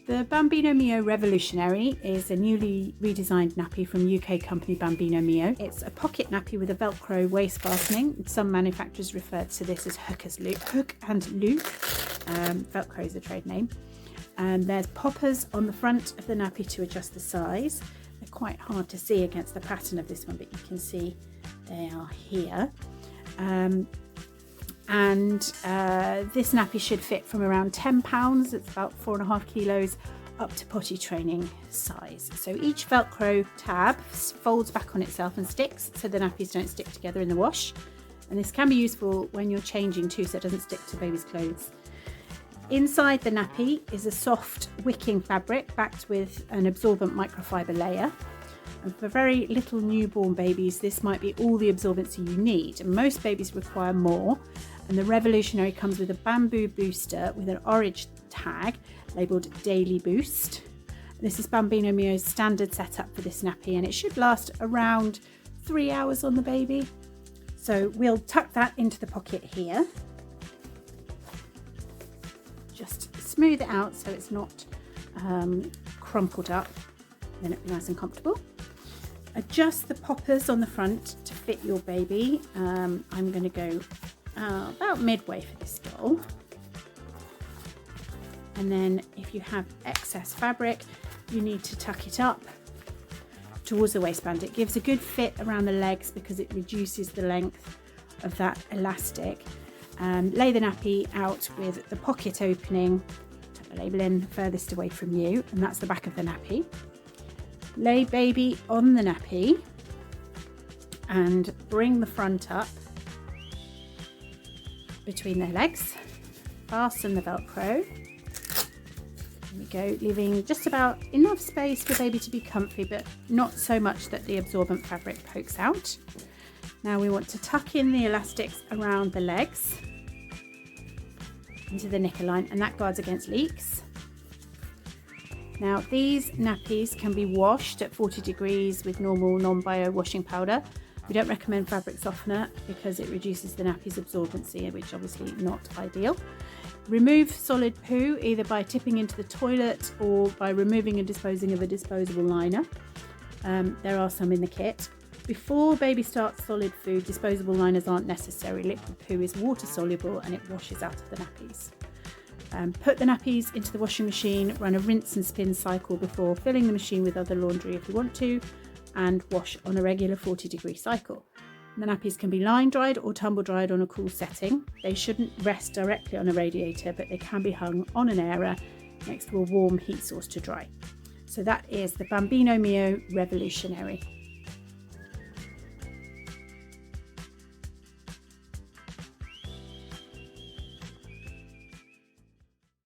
The Bambino Mio Revolutionary is a newly redesigned nappy from UK company Bambino Mio. It's a pocket nappy with a Velcro waist fastening. Some manufacturers refer to this as hook and loop. Velcro is a trade name. There's poppers on the front of the nappy to adjust the size. They're quite hard to see against the pattern of this one, but you can see they are here. This nappy should fit from around £10, it's about 4.5 kilos, up to potty training size. So each Velcro tab folds back on itself and sticks, so the nappies don't stick together in the wash. And this can be useful when you're changing too, so it doesn't stick to baby's clothes. Inside the nappy is a soft wicking fabric backed with an absorbent microfibre layer. And for very little newborn babies, this might be all the absorbency you need. And most babies require more. And the Revolutionary comes with a bamboo booster with an orange tag labelled Daily Boost. This is Bambino Mio's standard setup for this nappy, and it should last around 3 hours on the baby. So we'll tuck that into the pocket here. Just smooth it out so it's not crumpled up, then it'll be nice and comfortable. Adjust the poppers on the front to fit your baby. I'm going to go about midway for this doll. And then if you have excess fabric, you need to tuck it up towards the waistband. It gives a good fit around the legs because it reduces the length of that elastic. Lay the nappy out with the pocket opening, tuck the label in furthest away from you, and that's the back of the nappy. Lay baby on the nappy and bring the front up between their legs. Fasten the Velcro. There we go, leaving just about enough space for baby to be comfy, but not so much that the absorbent fabric pokes out. Now we want to tuck in the elastics around the legs into the knicker line, and that guards against leaks. Now these nappies can be washed at 40 degrees with normal non-bio washing powder. We don't recommend fabric softener because it reduces the nappy's absorbency, which obviously not ideal. Remove solid poo either by tipping into the toilet or by removing and disposing of a disposable liner. There are some in the kit. Before baby starts solid food, disposable liners aren't necessary. Liquid poo is water soluble and it washes out of the nappies. Put the nappies into the washing machine, run a rinse and spin cycle before filling the machine with other laundry if you want to, and wash on a regular 40-degree cycle. The nappies can be line dried or tumble dried on a cool setting. They shouldn't rest directly on a radiator, but they can be hung on an airer next to a warm heat source to dry. So that is the Bambino Mio Revolutionary.